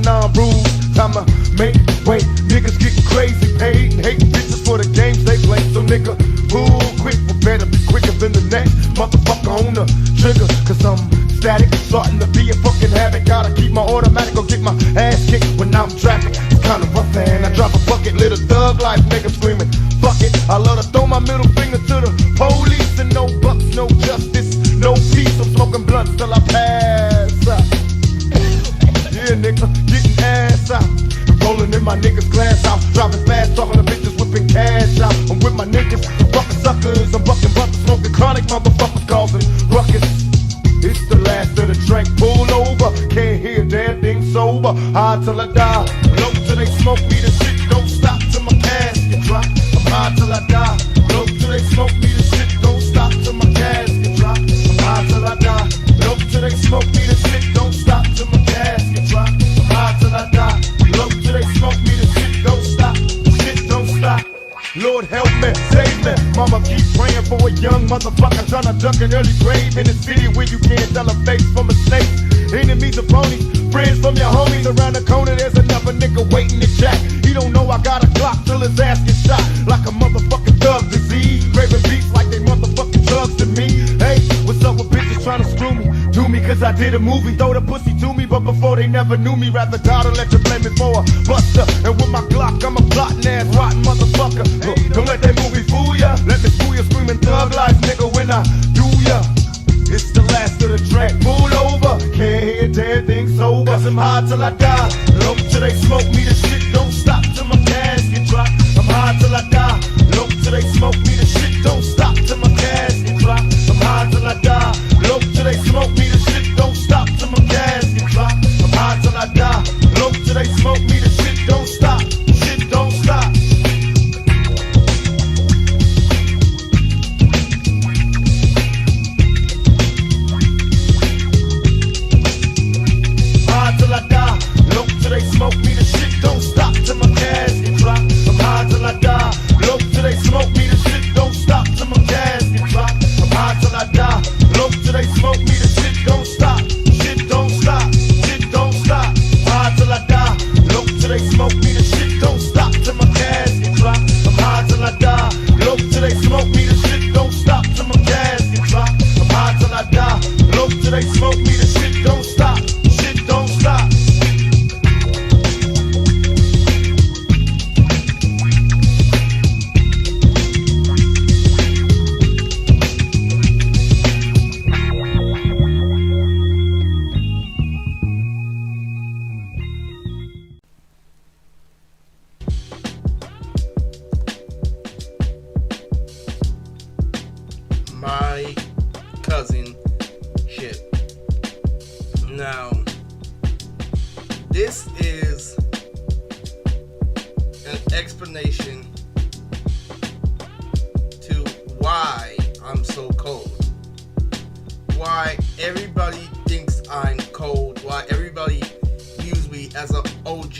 non-bruised. Time to make way. Niggas getting crazy, paid and hating bitches for the games they play. So nigga, pull quick, we better be quicker than the next motherfucker on the trigger. Cause I'm static, starting to be a fucking habit. Gotta keep my automatic or get my ass kicked when I'm trapping. It's kinda rough, man. I drop a bucket, little thug life, nigga screaming. Fuck it, I love to throw my middle finger to the police. And no bucks, no justice, no peace. I'm smoking blunts till I pass out. Yeah, nigga, getting ass out. Rolling in my niggas' glass house, driving fast, talking to bitches, whipping cash out. I'm with my niggas, fucking suckers, I'm bucking buckets, smoking chronic, motherfuckers causing ruckus. It's the last of the drink, pull over, can't hear a damn thing sober. High till I die, low till they smoke me, the shit don't stop till my casket drop. I'm high till I die, low till they smoke me, the shit don't stop till my casket drop. I'm high till I die, low till they smoke me, the shit don't stop till my casket drop. I'm high till I die. Low till they smoke me, the shit don't stop, the shit don't stop. Lord help me, save me. Mama keep praying for a young motherfucker tryna duck an early grave in a city where you can't tell a face from a snake. Enemies or ponies, friends from your homies. Around the corner there's another nigga waiting to jack. He don't know I got a clock till his ass gets shot like a motherfucking thug disease. Craving beats like they motherfucking drugs to me. Hey, what's up with bitches tryna screw me? Do me cause I did a movie, throw the pussy to me, but before they never knew me. Rather die than let you blame me for a buster. And with my Glock, I'm a plotting ass rotten motherfucker. Don't let that movie fool ya. Let me fool ya, screaming thug life, nigga, when I do ya. It's the last of the track, pull over. Can't hear a damn thing sober. Cause I'm high till I die, low till they smoke me, the shit don't stop till my casket drop. I'm high till I die, low till they smoke me, the shit don't stop till my casket drop. I'm high till I die, low till they smoke me, the shit don't stop till my casket drop. I'm high till I die, low till they smoke me, the shit don't stop, shit don't stop. High till I die, low till they smoke me, the shit don't stop till my casket drop. I'm high till I die, low till they smoke me, the shit don't stop till my casket drop. I'm high till I die, low till they smoke me, the shit don't stop, shit don't stop, shit don't stop. High till I die, low till they smoke me, the shit don't stop till my casket drop. I'm high till I die, low till they smoke me, the shit don't stop till my casket drop. I'm high till I die, low till they smoke me, the shit don't stop, shit don't stop. My cousin shit. Now, this is an explanation to why I'm so cold. Why everybody thinks I'm cold. Why everybody views me as an OG.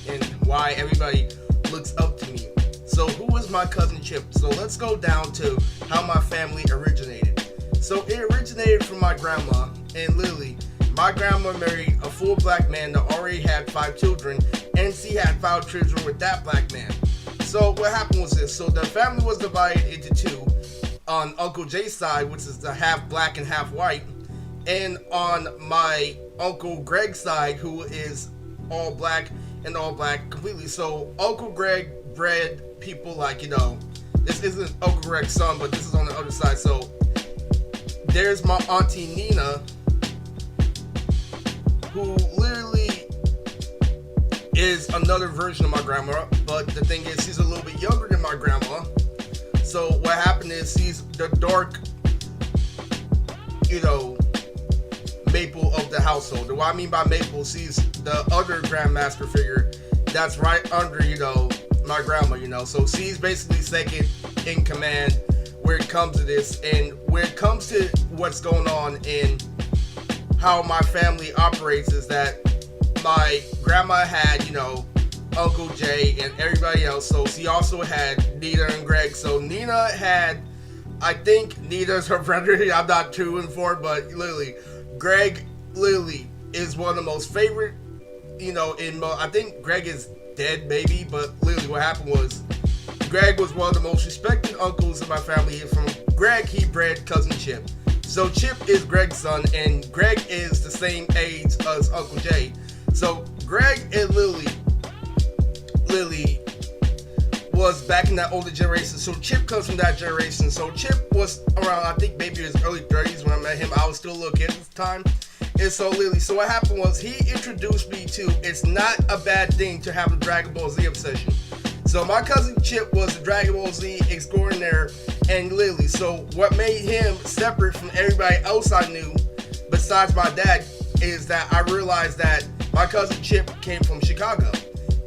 And why everybody looks up to me. So who is my cousin Chip? So let's go down to how my family originated. So it originated from my grandma, and literally, my grandma married a full black man that already had 5 children, and she had 5 children with that black man. So what happened was this. So the family was divided into 2. On Uncle Jay's side, which is the half black and half white, and on my Uncle Greg's side, who is all black and all black completely. So Uncle Greg bred people like, you know, this isn't Uncle Greg's son, but this is on the other side. So there's my auntie Nina, who literally is another version of my grandma, but the thing is, she's a little bit younger than my grandma. So what happened is, she's the dark, you know, maple of the household. And what I mean by maple, she's the other grandmaster figure that's right under, you know, my grandma, you know. So she's basically second in command where it comes to this, and where it comes to what's going on and how my family operates is that my grandma had, you know, Uncle Jay and everybody else. So she also had Nina and Greg. So Nina had, I think Nina's her brother. I'm not too informed, but literally, Greg literally is one of the most favorite I think Greg is dead, maybe, but literally what happened was Greg was one of the most respected uncles in my family. From Greg, he bred cousin Chip. So Chip is Greg's son, and Greg is the same age as Uncle Jay. So Greg and Lily was back in that older generation. So Chip comes from that generation. So Chip was around, I think, maybe his early 30s when I met him. I was still a little kid at the time. And so so what happened was he introduced me to, it's not a bad thing to have a Dragon Ball Z obsession. So my cousin Chip was a Dragon Ball Z extraordinaire and Lily. So what made him separate from everybody else I knew besides my dad is that I realized that my cousin Chip came from Chicago.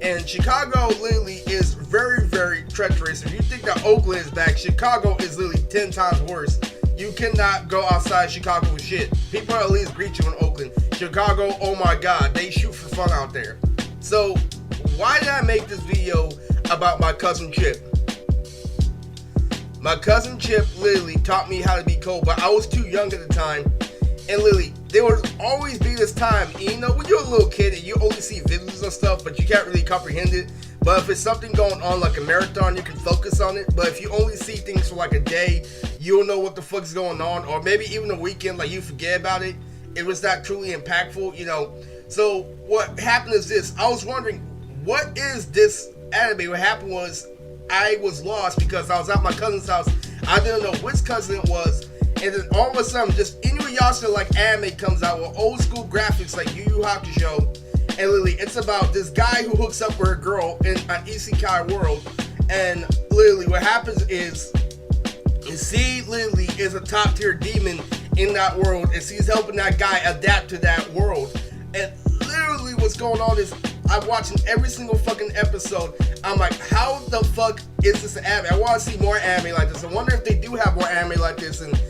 And Chicago literally is very, very treacherous. If you think that Oakland is back, Chicago is literally 10 times worse. You cannot go outside Chicago with shit. People at least greet you in Oakland. Chicago, oh my god, they shoot for fun out there. So why did I make this video about my cousin Chip? My cousin Chip literally taught me how to be cold, but I was too young at the time. And literally, there would always be this time, when you're a little kid and you only see videos and stuff, but you can't really comprehend it. But if it's something going on like a marathon, you can focus on it. But if you only see things for like a day, you don't know what the fuck's going on. Or maybe even a weekend, like you forget about it. It was not truly impactful, So what happened is this. I was wondering, what is this anime? What happened was I was lost because I was at my cousin's house. I didn't know which cousin it was. And then all of a sudden, just Inuyasha like anime comes out with old school graphics like Yu Yu Hakusho. And literally, it's about this guy who hooks up with a girl in an isekai world. And literally, what happens is she literally is a top tier demon in that world. And she's helping that guy adapt to that world. And literally, what's going on is I'm watching every single fucking episode. I'm like, how the fuck is this an anime? I want to see more anime like this. I wonder if they do have more anime like this. And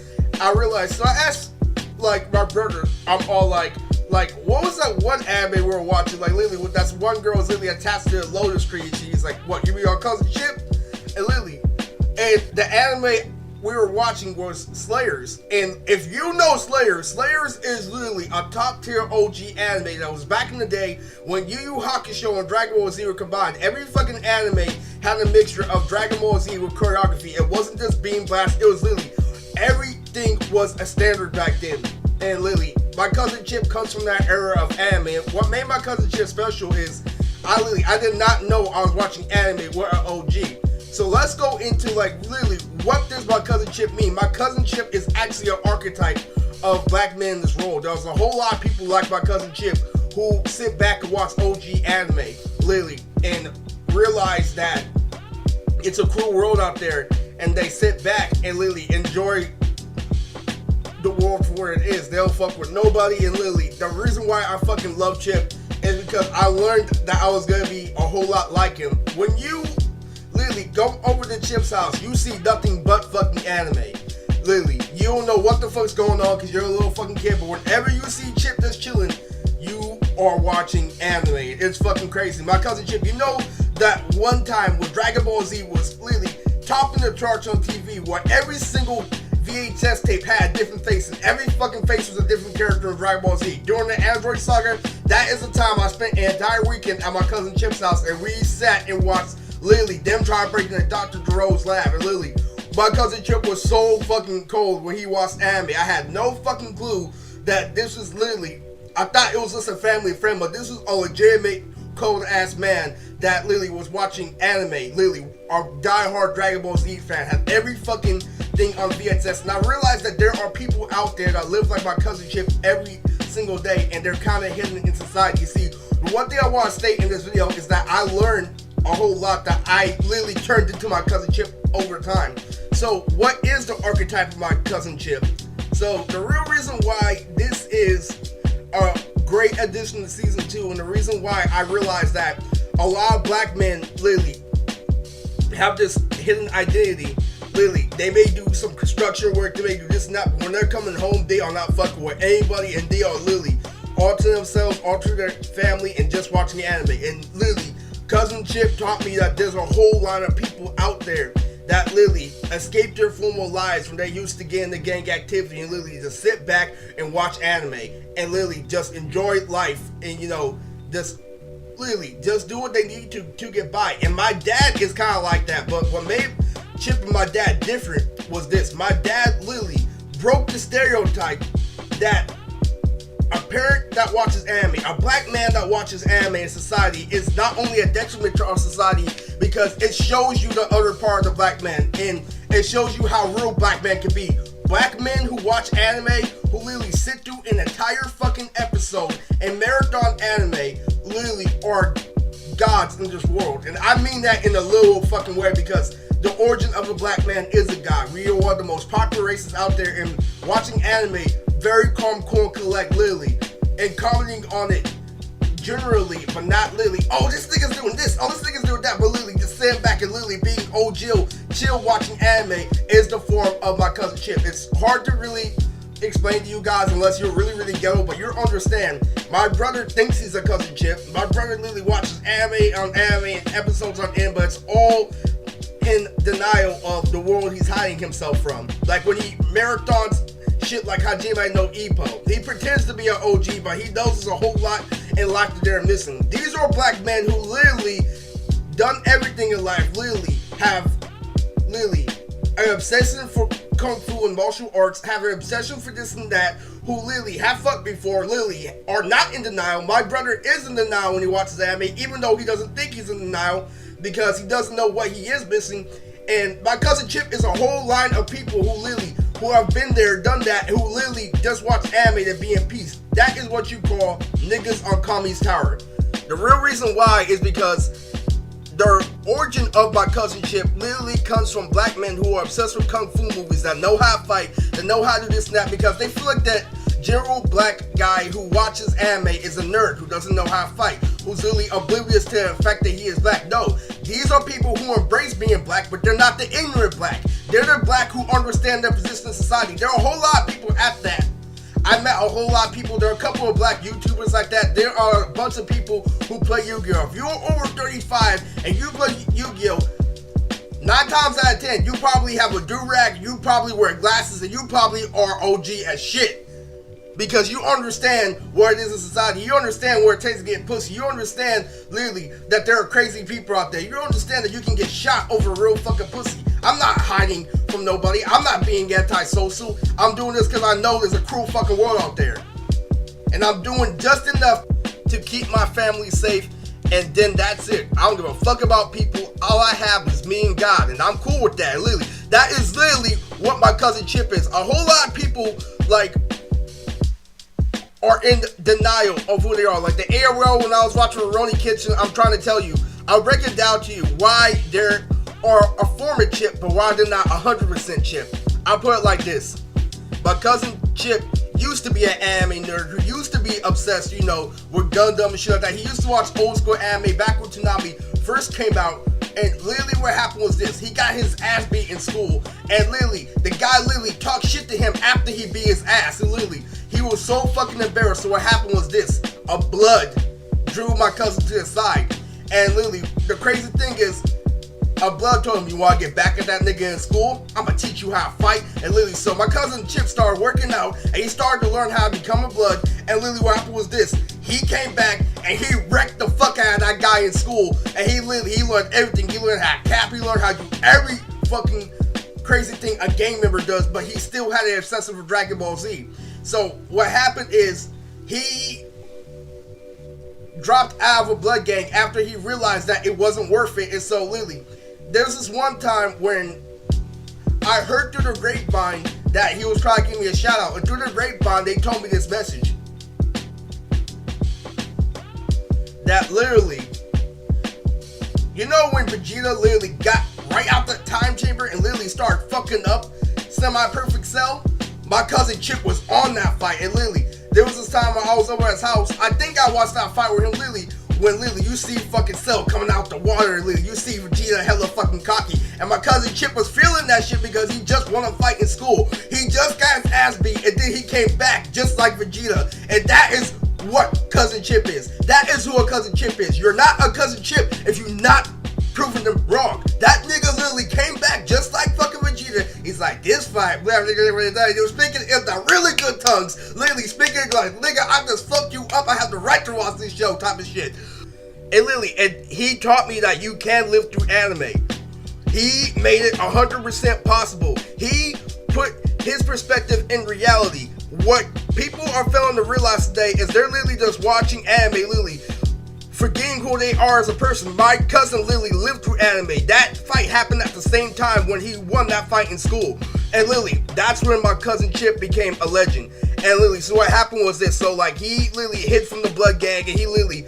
I realized, so I asked, like, my brother, I'm all like, what was that one anime we were watching? Like, literally, that's one girl was literally attached to a lotus tree. And she's like, what, you mean our cousin Chip? And literally, and the anime we were watching was Slayers. And if you know Slayers is literally a top tier OG anime that was back in the day when Yu Yu Hakusho and Dragon Ball Z were combined. Every fucking anime had a mixture of Dragon Ball Z with choreography. It wasn't just beam blast, it was literally everything was a standard back then. And literally, my cousin Chip comes from that era of anime. What made my cousin Chip special is I did not know I was watching anime with an OG. So let's go into literally what does my cousin Chip mean? My cousin Chip is actually an archetype of black men in this world. There's a whole lot of people like my cousin Chip who sit back and watch OG anime, literally, and realize that it's a cool world out there, and they sit back and literally enjoy the world for where it is. They don't fuck with nobody, and literally, the reason why I fucking love Chip is because I learned that I was gonna be a whole lot like him. When you literally go over to Chip's house, you see nothing but fucking anime. Literally, you don't know what the fuck's going on because you're a little fucking kid, but whenever you see Chip that's chilling, you are watching anime. It's fucking crazy. My cousin Chip, you know that one time when Dragon Ball Z was literally topping the charts on TV, where every single VHS tape had a different face, and every fucking face was a different character in Dragon Ball Z. During the Android saga, that is the time I spent an entire weekend at my cousin Chip's house, and we sat and watched literally them trying to break into Dr. Gero's lab. And literally, my cousin Chip was so fucking cold when he watched anime. I had no fucking clue that this was literally, I thought it was just a family friend, but this was a legitimate cold ass man that literally was watching anime. Literally, our diehard Dragon Ball Z fan, had every fucking thing on VHS. And I realized that there are people out there that live like my cousin Chip every single day, and they're kind of hidden in society. You see, the one thing I want to state in this video is that I learned a whole lot that I literally turned into my cousin Chip over time. So what is the archetype of my cousin Chip? So the real reason why this is a great addition to season 2, and the reason why I realized that a lot of black men literally have this hidden identity. Literally, they may do some construction work, they may do this and that, but when they're coming home, they are not fucking with anybody, and they are literally all to themselves, all to their family, and just watching anime. And literally, cousin Chip taught me that there's a whole lot of people out there that literally escape their formal lives when they used to get into gang activity and literally just sit back and watch anime and literally just enjoy life and, just literally just do what they need to get by. And my dad is kind of like that. But what made Chip and my dad different was this. My dad literally broke the stereotype that a parent that watches anime, a black man that watches anime in society is not only a detriment to our society because it shows you the other part of the black man and it shows you how real black men can be. Black men who watch anime, who literally sit through an entire fucking episode and marathon anime, literally are gods in this world. And I mean that in a literal fucking way because the origin of a black man is a god. We are one of the most popular races out there, and watching anime, very calm, cool, and collect, literally, and commenting on it generally, but not literally, oh, this nigga's doing this, oh, this nigga's doing that, but literally just sitting back and literally being chill watching anime is the form of my cousin Chip. It's hard to really explain to you guys unless you're really, really ghetto, but you understand. My brother thinks he's a cousin Chip. My brother literally watches anime on anime and episodes on end, but it's all in denial of the world he's hiding himself from. Like when he marathons shit like Hajime no Ippo. He pretends to be an OG, but he knows there's a whole lot in life that they're missing. These are black men who literally done everything in life, literally have an obsession for kung fu and martial arts, have an obsession for this and that, who literally have fucked before, literally are not in denial. My brother is in denial when he watches anime, even though he doesn't think he's in denial because he doesn't know what he is missing. And my cousin Chip is a whole line of people who have been there, done that, who literally just watch anime to be in peace. That is what you call niggas on Kami's Tower. The real reason why is because the origin of my cousin Chip literally comes from black men who are obsessed with kung fu movies, that know how to fight, that know how to do this and that, because they feel like that general black guy who watches anime is a nerd who doesn't know how to fight, who's really oblivious to the fact that he is black. No, these are people who embrace being black, but they're not the ignorant black. They're the black who understand their position in society. There are a whole lot of people at that. I met a whole lot of people. There are a couple of black YouTubers like that. There are a bunch of people who play Yu-Gi-Oh! If you're over 35 and you play Yu-Gi-Oh! 9 times out of 10, you probably have a do-rag, you probably wear glasses, and you probably are OG as shit. Because you understand what it is in society. You understand where it takes to get pussy. You understand, literally, that there are crazy people out there. You understand that you can get shot over real fucking pussy. I'm not hiding from nobody. I'm not being anti-social. I'm doing this because I know there's a cruel fucking world out there. And I'm doing just enough to keep my family safe. And then that's it. I don't give a fuck about people. All I have is me and God. And I'm cool with that, literally. That is literally what my cousin Chip is. A whole lot of people, like, are in denial of who they are. Like the ARL, when I was watching Ronnie Kitchen, I'm trying to tell you, I'll break it down to you why there are a former Chip, but why they're not 100% Chip. I'll put it like this. My cousin Chip used to be an anime nerd who used to be obsessed, you know, with Gundam and shit like that. He used to watch old school anime back when Toonami first came out. And literally what happened was this. He got his ass beat in school. And literally, the guy literally talked shit to him after he beat his ass. And literally, he was so fucking embarrassed. So what happened was this. A blood drew my cousin to the side. And literally, the crazy thing is, a blood told him, you want to get back at that nigga in school? I'm going to teach you how to fight. And literally, so my cousin Chip started working out. And he started to learn how to become a blood. And literally what happened was this. He came back and he wrecked the fuck out of that guy in school. And he learned everything. He learned how to cap. He learned how to do every fucking crazy thing a gang member does. But he still had an obsession for Dragon Ball Z. So what happened is he dropped out of a blood gang after he realized that it wasn't worth it. And so literally, there was this one time when I heard through the grapevine that he was trying to give me a shout out. And through the grapevine, they told me this message. That literally, you know when Vegeta literally got right out the time chamber and literally started fucking up Semi-Perfect Cell? My cousin Chip was on that fight. And literally, there was this time when I was over at his house. I think I watched that fight with him literally. When literally you see fucking Cell coming out the water, and literally you see Vegeta hella fucking cocky, and my cousin Chip was feeling that shit because he just won a fight in school. He just got his ass beat, and then he came back just like Vegeta, and that is what cousin Chip is. That is who a cousin Chip is. You're not a cousin Chip if you're not proving them wrong. That nigga literally came back just like fucking Vegeta. He's like, this fight, blah, blah, blah, blah, blah. He was speaking in the really good tongues, literally speaking like, nigga, I just fucked you up. I have the right to watch this show, type of shit. And literally, and he taught me that you can live through anime. He made it 100% possible. He put his perspective in reality. What people are failing to realize today is they're literally just watching anime, literally forgetting who they are as a person. My cousin literally lived through anime. That fight happened at the same time when he won that fight in school. And literally, that's when my cousin Chip became a legend. And literally, so what happened was this. So like, he literally hid from the blood gang, and he literally,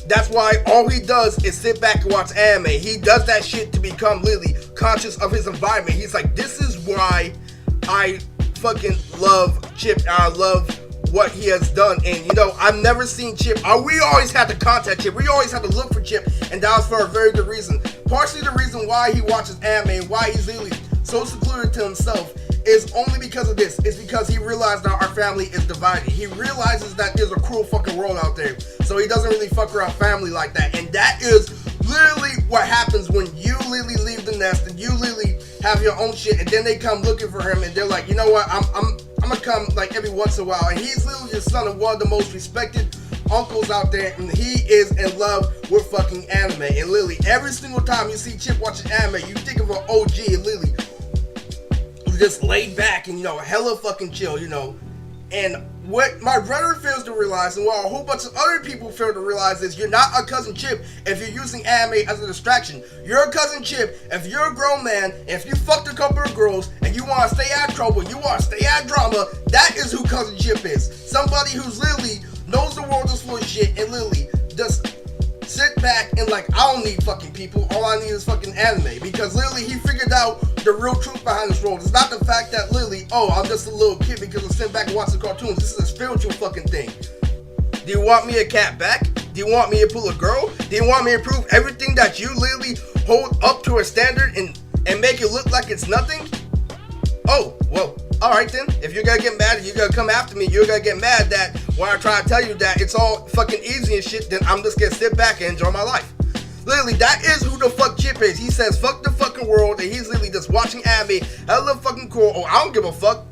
that's why all he does is sit back and watch anime. He does that shit to become literally conscious of his environment. He's like, this is why I fucking love Chip. I love what he has done. And you know, I've never seen Chip. We always had to contact Chip. We always had to look for Chip, and that was for a very good reason. Partially the reason why he watches anime and why he's literally so secluded to himself is only because of this. It's because he realized that our family is divided. He realizes that there's a cruel fucking world out there. So he doesn't really fuck around family like that. And that is literally what happens when you literally leave the nest and you literally have your own shit, and then they come looking for him, and they're like, you know what, I'm gonna come like every once in a while. And he's literally the son of one of the most respected uncles out there, and he is in love with fucking anime. And literally every single time you see Chip watching anime, you think of an OG, and literally just laid back and, you know, hella fucking chill, you know. And what my brother fails to realize, and what a whole bunch of other people fail to realize, is you're not a cousin Chip if you're using anime as a distraction. You're a cousin Chip if you're a grown man, if you fucked a couple of girls, and you want to stay out of trouble, you want to stay out of drama. That is who cousin Chip is. Somebody who's literally knows the world is full of shit and literally just sit back and like, I don't need fucking people, all I need is fucking anime. Because literally he figured out the real truth behind this world. It's not the fact that literally, oh, I'm just a little kid because I sit back and watch the cartoons. This is a spiritual fucking thing. Do you want me to cat back? Do you want me to pull a girl? Do you want me to prove everything that you literally hold up to a standard and make it look like it's nothing? Oh, well, alright then. If you're gonna get mad and you're gonna come after me, you're gonna get mad that when I try to tell you that it's all fucking easy and shit, then I'm just gonna sit back and enjoy my life. Literally, that is who the fuck Chip is. He says fuck the fucking world, and he's literally just watching anime. Hella fucking cool. Oh, I don't give a fuck.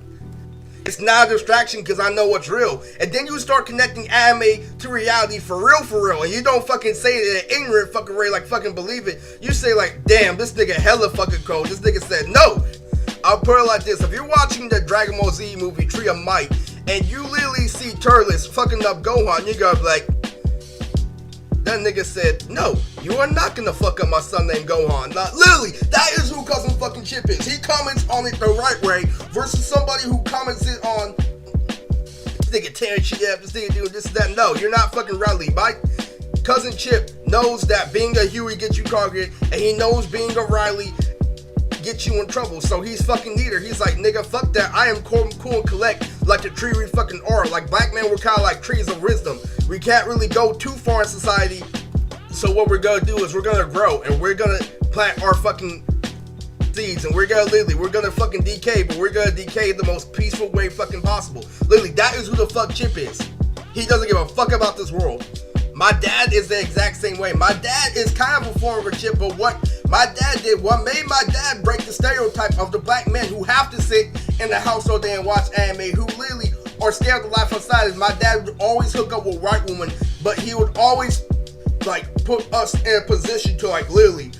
It's not a distraction because I know what's real. And then you start connecting anime to reality for real. And you don't fucking say it in an ignorant fucking way like fucking believe it. You say like, damn, this nigga hella fucking cold. This nigga said no. I'll put it like this. If you're watching the Dragon Ball Z movie Tree of Might, and you literally see Turles fucking up Gohan, you're gonna be like, that nigga said, no, you are not gonna fuck up my son named Gohan. Not literally, that is who cousin fucking Chip is. He comments on it the right way versus somebody who comments it on, this nigga tearing shit up, this nigga doing this and that. No, you're not fucking Riley. My cousin Chip knows that being a Huey gets you targeted, and he knows being a Riley get you in trouble. So he's fucking neither. He's like, nigga, fuck that. I am cool and collect like the tree we fucking are. Like black men, we're kind of like trees of wisdom. We can't really go too far in society. So what we're gonna do is we're gonna grow and we're gonna plant our fucking seeds, and we're gonna fucking decay, but we're gonna decay the most peaceful way fucking possible. Literally, that is who the fuck Chip is. He doesn't give a fuck about this world. My dad is the exact same way. My dad is kind of a form of a Chip, but what my dad did, what made my dad break the stereotype of the black men who have to sit in the house all day and watch anime, who literally are scared of life outside, is my dad would always hook up with white women, but he would always like put us in a position to like literally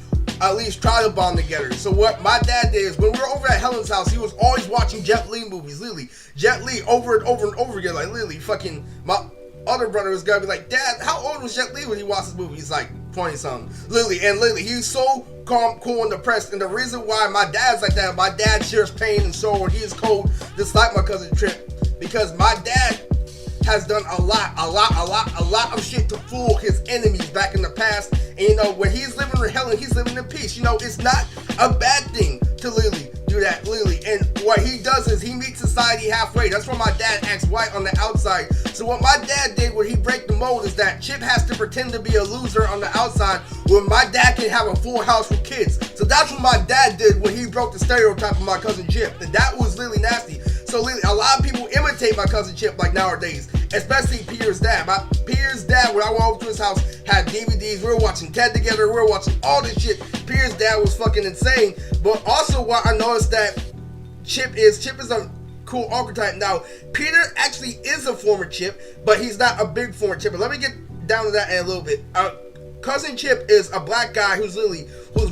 at least try to bond together. So what my dad did is when we were over at Helen's house, he was always watching Jet Li movies, literally Jet Li over and over again, like literally fucking my other brother was gonna be like, Dad, how old was Jet Li when he watched this movie? He's like 20 something. Literally, he's so calm, cool, and depressed. And the reason why my dad's like that, my dad shares pain and sorrow, and he is cold, just like my cousin Trip, because my dad has done a lot of shit to fool his enemies back in the past. And you know, when he's living in hell and he's living in peace, you know, it's not a bad thing to literally do that, literally. And what he does is he meets society halfway. That's why my dad acts white on the outside. So what my dad did when he break the mold is that Chip has to pretend to be a loser on the outside when my dad can have a full house with kids. So that's what my dad did when he broke the stereotype of my cousin Chip. And that was literally nasty. So literally, a lot of people imitate my cousin Chip like nowadays, especially Pierre's dad. My Pierre's dad, when I went over to his house, had DVDs. We were watching Ted together. We were watching all this shit. Pierre's dad was fucking insane. But also what I noticed that Chip is a cool archetype. Now, Peter actually is a former Chip, but he's not a big former Chip. But let me get down to that in a little bit. Cousin Chip is a black guy who's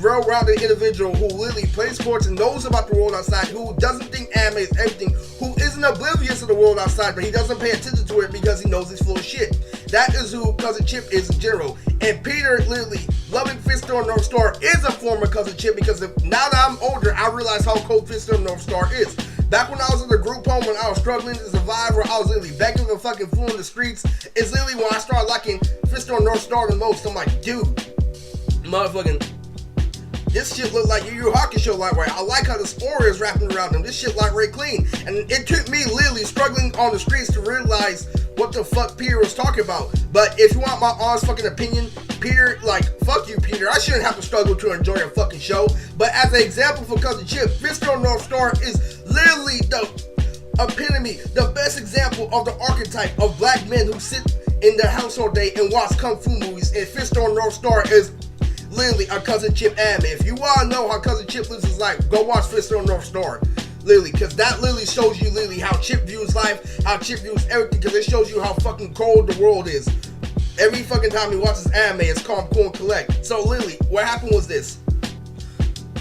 well-rounded individual who literally plays sports and knows about the world outside, who doesn't think anime is everything, who isn't oblivious to the world outside, but he doesn't pay attention to it because he knows he's full of shit. That is who Cousin Chip is in general. And Peter, literally, loving Fiststone North Star is a former Cousin Chip because now that I'm older, I realize how cold Fiststone North Star is. Back when I was in the group home, when I was struggling to survive, where I was literally begging for fucking food in the streets, is literally when I started liking Fiststone North Star the most. I'm like, dude, motherfucking, this shit look like Yu Yu Hakusho like right. I like how the spore is wrapping around them. This shit like Ray Clean. And it took me literally struggling on the streets to realize what the fuck Peter was talking about. But if you want my honest fucking opinion, Peter, like, fuck you, Peter. I shouldn't have to struggle to enjoy a fucking show. But as an example for Cousin Chip, Fiststone North Star is literally the epitome, the best example of the archetype of black men who sit in their house all day and watch kung fu movies. And Fiststone North Star is literally a Cousin Chip anime. If you want to know how Cousin Chip lives his life, go watch Fiststone North Star. Literally, because that literally shows you literally how Chip views life, how Chip views everything, because it shows you how fucking cold the world is. Every fucking time he watches anime, it's calm, cool, and collect. So literally, what happened was this.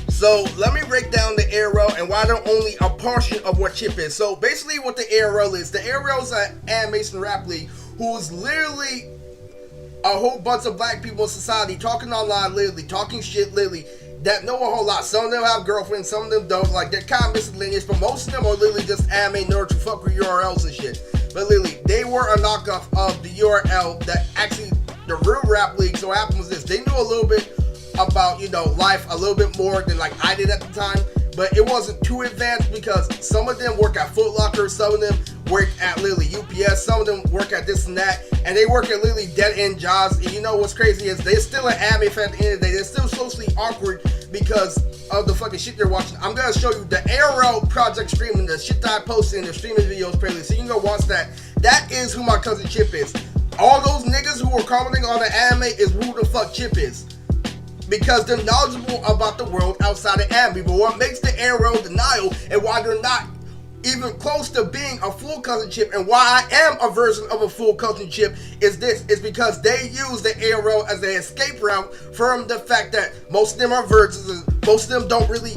So let me break down the ARL and why they're only a portion of what Chip is. So basically what the ARL is an animation rap league who's literally a whole bunch of black people in society talking online, literally, talking shit, literally, that know a whole lot. Some of them have girlfriends, some of them don't. Like, they're kind of miscellaneous, but most of them are literally just anime nerds who fuck with URLs and shit. But literally, they were a knockoff of the URL that actually, the real rap league. So what happened was this. They knew a little bit about, you know, life a little bit more than like I did at the time. But it wasn't too advanced because some of them work at Foot Locker, some of them work at literally UPS, some of them work at this and that, and they work at literally dead-end jobs. And you know what's crazy is they're still an anime fan at the end of the day. They're still socially awkward because of the fucking shit they're watching. I'm gonna show you the ARL project streaming, the shit that I posted in the streaming videos playlist, so you can go watch that. That is who my Cousin Chip is. All those niggas who are commenting on the anime is who the fuck Chip is. Because they're knowledgeable about the world outside of anime. But what makes the ARL denial and why they're not even close to being a full Cousin Chip and why I am a version of a full Cousin Chip is this. Is because they use the ARL as an escape route from the fact that most of them are virgins. Most of them don't really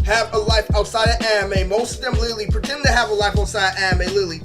have a life outside of anime. Most of them literally pretend to have a life outside anime, literally.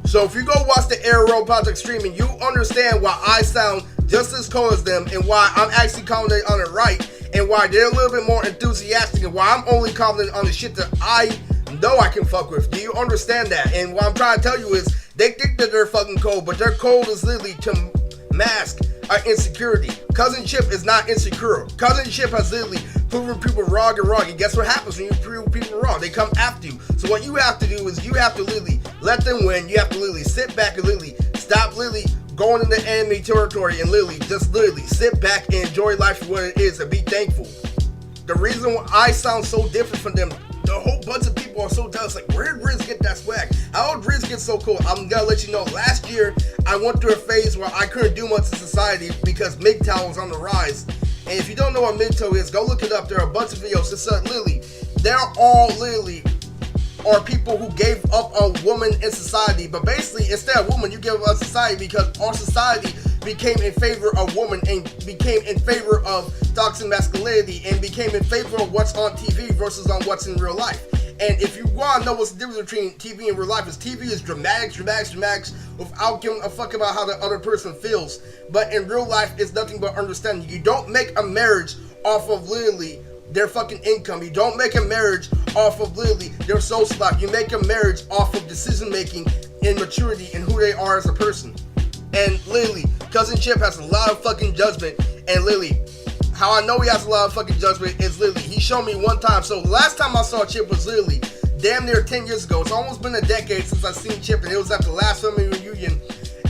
So if you go watch the ARL project streaming, you understand why I sound just as cold as them and why I'm actually commenting on it right and why they're a little bit more enthusiastic and why I'm only commenting on the shit that I know I can fuck with. Do you understand that? And what I'm trying to tell you is they think that they're fucking cold, but their cold is literally to mask our insecurity. Cousin Chip is not insecure. Cousin Chip has literally proven people wrong and wrong. And guess what happens when you prove people wrong? They come after you. So what you have to do is you have to literally let them win. You have to literally sit back and literally stop literally going into enemy territory and literally just literally sit back and enjoy life for what it is and be thankful. The reason why I sound so different from them, the whole bunch of people are so jealous, like, where did Riz get that swag? How did Riz get so cool? I'm gonna let you know, last year, I went through a phase where I couldn't do much in society because MGTOW was on the rise. And if you don't know what MGTOW is, go look it up. There are a bunch of videos. It's literally, they're all literally are people who gave up a woman in society. But basically, instead of woman, you give up society because our society became in favor of woman and became in favor of toxic masculinity and became in favor of what's on TV versus on what's in real life. And if you want to know what's the difference between TV and real life, is TV is dramatics without giving a fuck about how the other person feels. But in real life, it's nothing but understanding. You don't make a marriage off of literally their fucking income. You don't make a marriage off of literally their social life. You make a marriage off of decision making and maturity and who they are as a person. And literally, Cousin Chip has a lot of fucking judgment. And literally, how I know he has a lot of fucking judgment is literally, he showed me one time. So the last time I saw Chip was literally damn near 10 years ago. It's almost been a decade since I seen Chip, and it was at the last family reunion.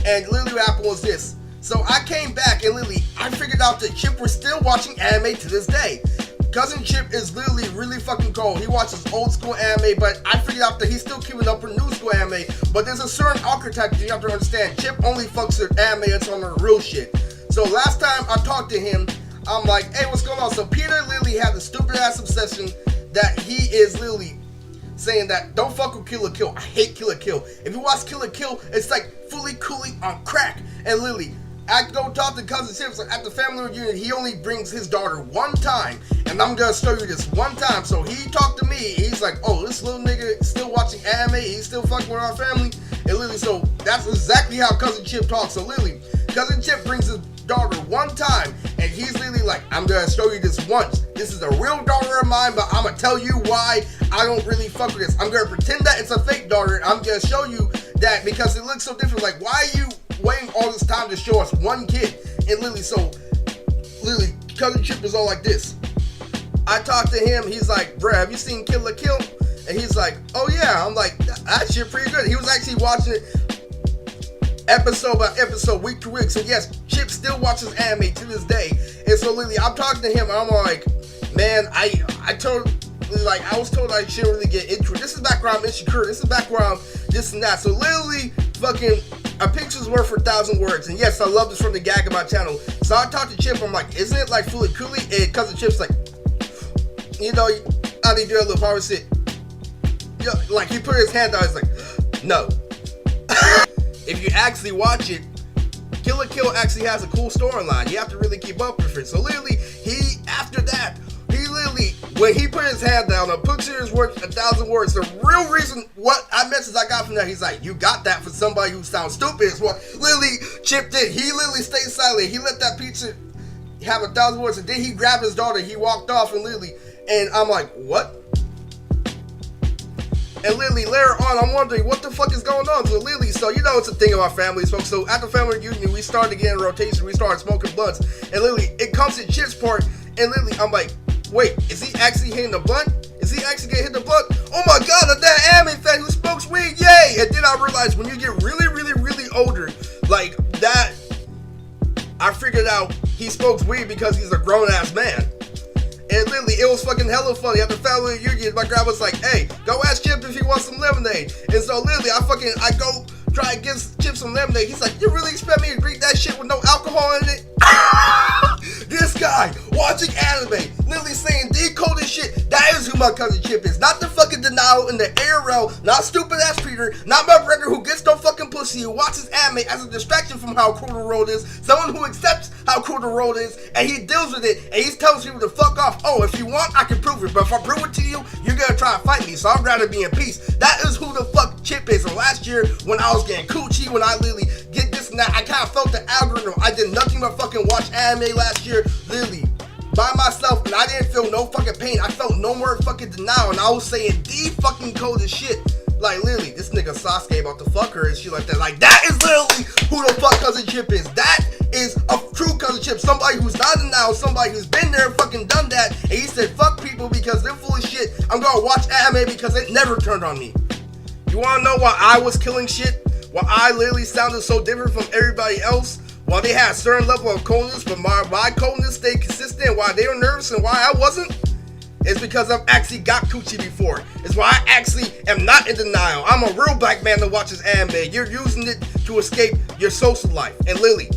And literally what happened was this. So I came back and literally, I figured out that Chip was still watching anime to this day. Cousin Chip is literally really fucking cold. He watches old school anime, but I figured out that he's still keeping up with new school anime. But there's a certain archetype that you have to understand. Chip only fucks with anime that's on the real shit. So last time I talked to him, I'm like, hey, what's going on? So Peter literally had the stupid ass obsession that he is literally saying that don't fuck with Kill la Kill. I hate Kill la Kill. If you watch Kill la Kill, it's like fully cooling on crack. And literally, I go talk to cousin Chip. Like, at the family reunion, he only brings his daughter one time, and I'm gonna show you this one time. So he talked to me. He's like, "Oh, this little nigga is still watching anime. He's still fucking with our family." And literally, so that's exactly how cousin Chip talks. So literally, cousin Chip brings his daughter one time, and he's literally like, "I'm gonna show you this once. This is a real daughter of mine, but I'm gonna tell you why I don't really fuck with this. I'm gonna pretend that it's a fake daughter. I'm gonna show you that because it looks so different. Like, why are you waiting all this time to show us one kid?" And literally, so literally, cousin Chip is all like this. I talked to him. He's like, "Bruh, have you seen Kill la Kill?" And he's like, "Oh yeah." I'm like, "That shit pretty good." He was actually watching it episode by episode, week to week. So yes, Chip still watches anime to this day. And so literally, I'm talking to him, and I'm like, "Man, I was told I shouldn't really get into it. This is back where I'm insecure. This is back where I'm this and that." So literally, fucking, a picture's worth 1,000 words. And yes, I love this from the gag of my channel. So I talked to Chip. I'm like, "Isn't it like fully coolie?" And cousin Chip's like, "You know, how do you do a little power sit?" You know, like, he put his hand out. He's like, "No." If you actually watch it, Kill la Kill actually has a cool storyline. You have to really keep up with it. So literally, after that, when he put his hand down, a picture is worth 1,000 words. The real reason, what message I got from that, he's like, "You got that for somebody who sounds stupid," is what literally Chip did. He literally stayed silent. He let that picture have 1,000 words, and then he grabbed his daughter. He walked off, and I'm like, "What?" And literally, later on, I'm wondering what the fuck is going on. So literally, so you know, it's a thing of our families, folks. So at the family reunion, we started to get in rotation. We started smoking blunts, and literally, it comes to Chip's part, and literally, I'm like, "Wait, is he actually hitting the blunt? Is he actually gonna hit the blunt? Oh my god, that anime fan who smokes weed, yay!" And then I realized when you get really, really, really older, like that, I figured out he smokes weed because he's a grown ass man. And literally, it was fucking hella funny. At the family reunion, my grandma was like, "Hey, go ask Chip if he wants some lemonade." And so literally, I go try to get Chip some lemonade. He's like, "You really expect me to drink that shit with no alcohol in it?" This guy watching anime, literally saying decoded shit. That is who my cousin Chip is. Not the fucking denial in the ARL, not stupid ass Peter, not my brother who gets no fucking pussy, who watches anime as a distraction from how cruel the world is. Someone who accepts how cruel the world is, and he deals with it, and he tells people to fuck off. "Oh, if you want, I can prove it, but if I prove it to you, you're gonna try to fight me, so I'd rather be in peace." That is who the fuck Chip is. And last year, when I was getting coochie, when I literally get this and that, I kind of felt the algorithm. I did nothing but fucking watch anime last year, literally by myself, and I didn't feel no fucking pain. I felt no more fucking denial, and I was saying the fucking coldest shit. Like, literally, this nigga Sasuke about to fuck her and shit like that. Like, that is literally who the fuck cousin Chip is. That is a true cousin Chip. Somebody who's not in now, somebody who's been there and fucking done that. And he said, "Fuck people because they're full of shit. I'm gonna watch anime because it never turned on me." You wanna know why I was killing shit? Why I literally sounded so different from everybody else? Why they had a certain level of coldness, but my coldness stayed consistent? Why they were nervous and why I wasn't? It's because I've actually got coochie before. It's why I actually am not in denial. I'm a real black man that watches anime. You're using it to escape your social life. And literally,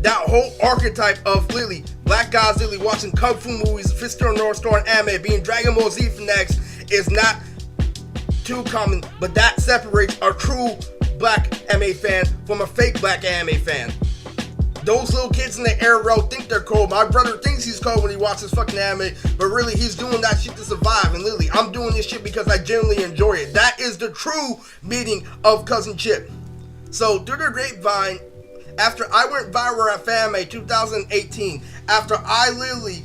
that whole archetype of literally black guys literally watching kung fu movies, Fist of the North Star, and anime, being Dragon Ball Z fanatics is not too common, but that separates a true black anime fan from a fake black anime fan. Those little kids in the ARL think they're cold. My brother thinks he's cold when he watches fucking anime, but really he's doing that shit to survive. And literally, I'm doing this shit because I genuinely enjoy it. That is the true meaning of cousin Chip. So through the grapevine, after I went viral at Fanmade 2018, after I literally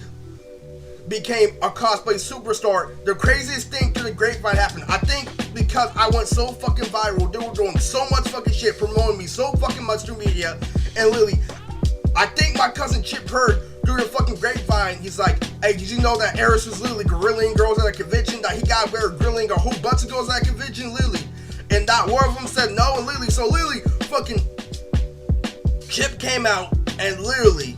became a cosplay superstar, the craziest thing through the grapevine happened. I think because I went so fucking viral, they were doing so much fucking shit, promoting me so fucking much through media, and literally, I think my cousin Chip heard through the fucking grapevine. He's like, "Hey, did you know that Eris was literally grilling girls at a convention? That he got very grilling a whole bunch of girls at a convention, literally." And not one of them said no, and literally, so literally, fucking Chip came out and literally,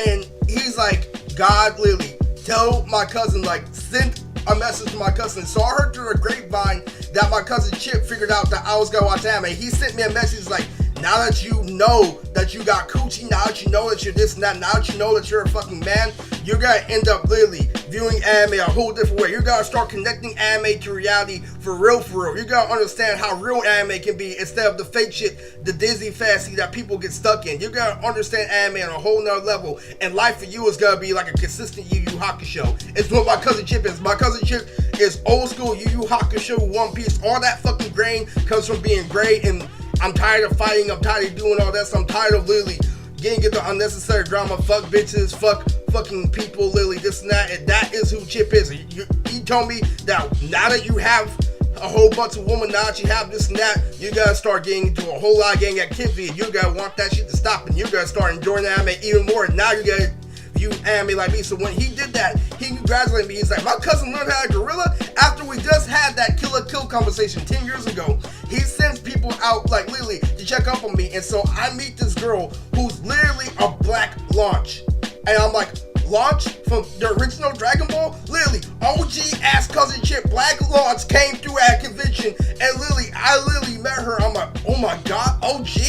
and he's like, "God, literally, tell my cousin, like, send a message to my cousin." So I heard through the grapevine that my cousin Chip figured out that I was gonna watch anime. He sent me a message like, Now that you know that you got coochie, now that you know that you're this and that, now that you know that you're a fucking man, you're gonna end up literally viewing anime a whole different way. You're gonna start connecting anime to reality for real, for real. You're gonna understand how real anime can be instead of the fake shit, the Disney fantasy that people get stuck in. You're gonna understand anime on a whole nother level, and life for you is gonna be like a consistent Yu Yu Hakusho. It's what my cousin Chip is. My cousin Chip is old school Yu Yu Hakusho, One Piece. All that fucking grain comes from being gray, and I'm tired of fighting. I'm tired of doing all that. So I'm tired of literally getting into unnecessary drama. Fuck bitches. Fuck fucking people. Literally this and that. And that is who Chip is. He told me that now that you have a whole bunch of women, now that you have this and that, you gotta start getting into a whole lot of gang activity. You gotta want that shit to stop, and you gotta start enjoying anime even more. And now you gotta view anime like me. So when he did that, he congratulated me. He's like, my cousin learned how to gorilla after we just had that kill conversation 10 years ago. He sends people out like literally to check up on me, and so I meet this girl who's literally a black launch, and I'm like, Launch from the original Dragon Ball? Literally, OG ass cousin Chip, Black Launch came through at a convention, and literally, I literally met her. I'm like, oh my god, OG?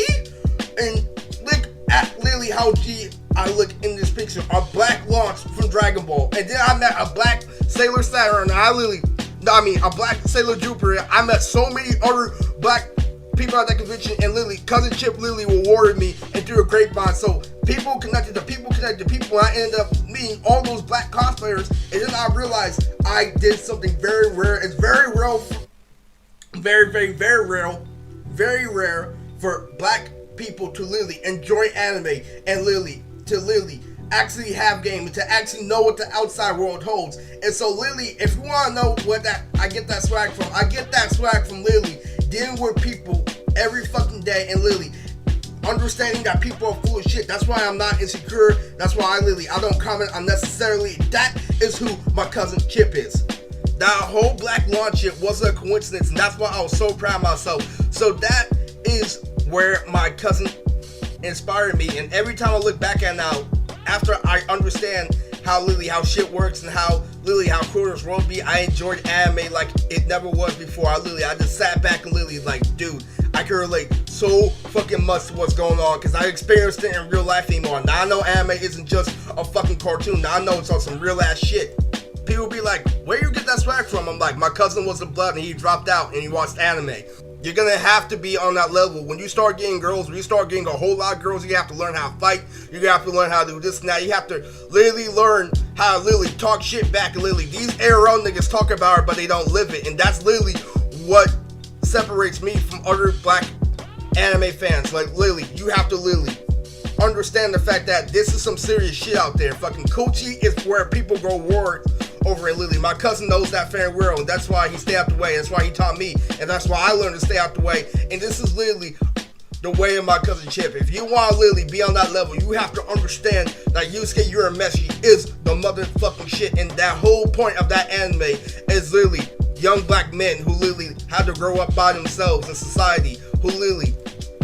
And look at literally how G I look in this picture, a Black Launch from Dragon Ball. And then I met a Black Sailor Saturn, a Black Sailor Jupiter. I met so many other black people at that convention, and literally, cousin Chip literally rewarded me and through a grapevine. So people connected to people, and I ended up meeting all those black cosplayers, and then I realized I did something very rare. It's very rare, very rare for black people to literally enjoy anime and literally actually have game and to actually know what the outside world holds. And so literally, if you want to know what I get that swag from literally dealing with people every fucking day, and literally understanding that people are full of shit. That's why I'm not insecure. That's why I don't comment unnecessarily. That is who my cousin Chip is. That whole Black Launch shit wasn't a coincidence, and that's why I was so proud of myself. So that is where my cousin inspired me, and every time I look back at now, after I understand how shit works and how cool this world be, I enjoyed anime like it never was before. I just sat back and like, dude, I can relate so fucking much to what's going on, because I experienced it in real life anymore. Now I know anime isn't just a fucking cartoon. Now I know it's on some real ass shit. People be like, where you get that swag from? I'm like, my cousin was a blood and he dropped out and he watched anime. You're gonna have to be on that level. When you start getting girls, when you start getting a whole lot of girls, you have to learn how to fight. You have to learn how to do this and that. You have to literally learn how to talk shit back. And these ARL niggas talk about it, but they don't live it. And that's literally what separates me from other black anime fans. Like, you have to understand the fact that this is some serious shit out there. Fucking coochie is where people go war over it. My cousin knows that very well, and that's why he stay out the way. That's why he taught me, and that's why I learned to stay out the way. And this is literally the way of my cousin Chip. If you want to be on that level, you have to understand that Yusuke Urameshi is the motherfucking shit. And that whole point of that anime is literally young black men who had to grow up by themselves in society, who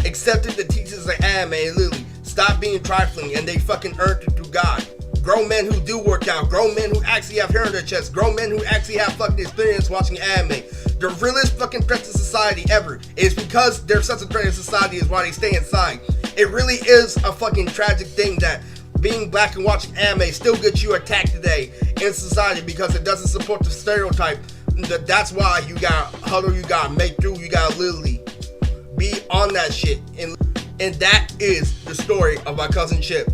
accepted the teachings of anime and stopped being trifling, and they fucking earned it through God. Grown men who do work out, grown men who actually have hair on their chest, grown men who actually have fucking experience watching anime. The realest fucking threat to society ever is because they're such a threat to society is why they stay inside. It really is a fucking tragic thing that being black and watching anime still gets you attacked today in society, because it doesn't support the stereotype. That's why you gotta huddle, you gotta make through, you gotta be on that shit. And that is the story of my cousin Chip.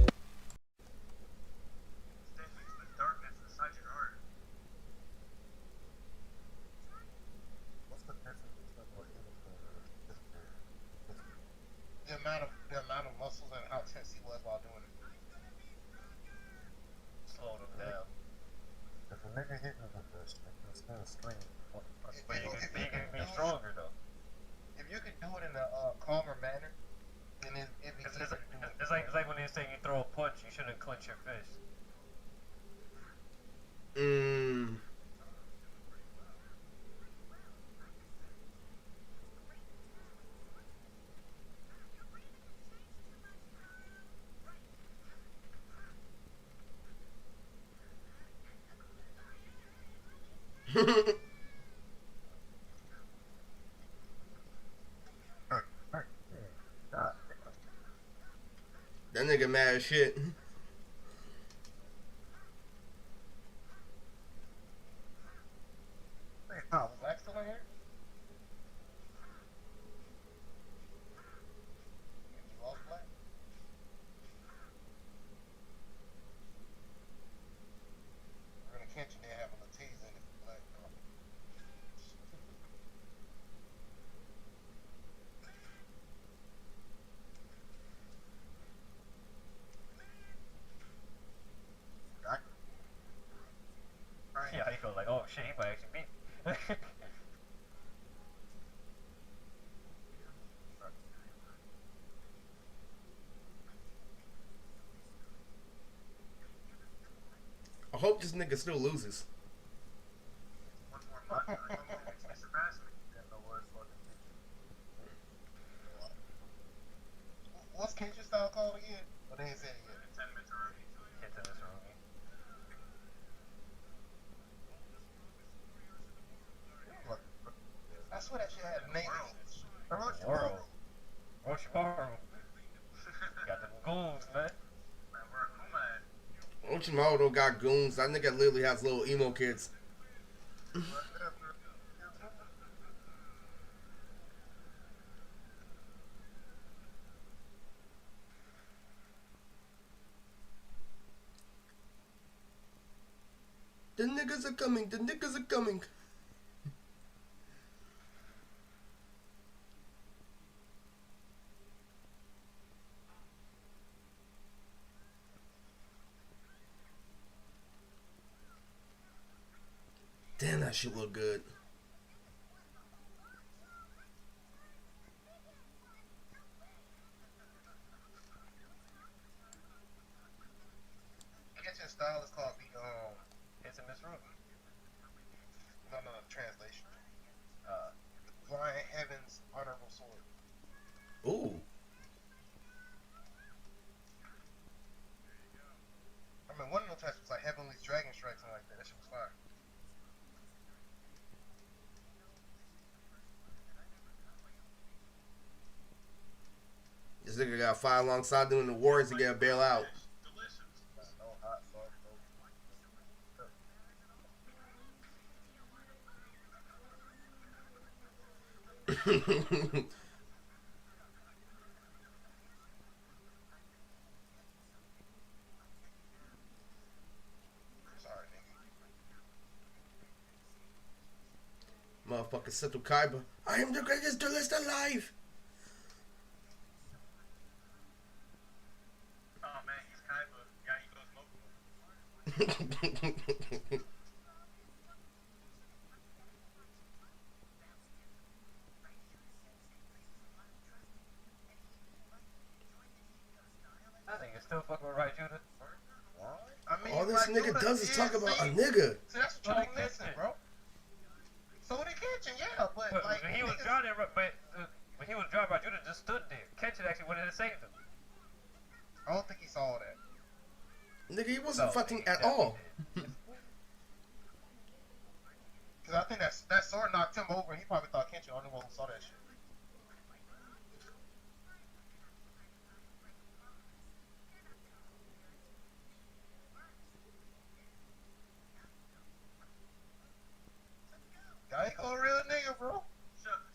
The amount of muscles and how tense he was while doing it. Slow him down. If a nigga hitting him with this, it's gonna scream. But you can be stronger though. If you can do it in a calmer manner, then it'd be easier to do it. It's like when they say you throw a punch, you shouldn't clench your fist. God nigga mad as shit. Wait, was Black still in here? You lost Black? We're gonna catch you there having a tease in it. Black. Yeah, he feels like, oh shit, he might actually beat me. I hope this nigga still loses. One more month. One more week to surpass me. No words fucking What's Kenji style called again? What they ain't said it yet. 10 minutes already. Get to this room. I swear that shit had a name. World. Orochimaru. Got them goons, man. Orochimaru got goons. That nigga literally has little emo kids. The niggas are coming. The niggas are coming. Damn, that shit look good. Kitchen style is called the It's in this room. no translation. Flying Heaven's Honorable Sword. Ooh. I mean, one of those types was like Heavenly's Dragon Strike, something like that. That shit was fire. This nigga got to fight alongside doing the wars to get a bailout. No hot sauce, Sorry, nigga. Motherfucker Seto Kaiba. I am the greatest duelist alive. Oh man, he's Kaiba. Yeah, he goes local. I think it's still fucking right, Judith. I mean, All this like, nigga dude, does is talk yeah, about see? a nigga. See, that's what you don't listen, bro. So did Kitchen, yeah, but like When he was niggas- drowning, but when he was drowned by Judith, just stood there. Kenshin actually went in and saved him. I don't think he saw that. Nigga, he wasn't No, fighting he at definitely all. did. Cause I think that sword knocked him over, and he probably thought Kenshin only one who saw that shit. Guy ain't a real nigga, bro. Shut up,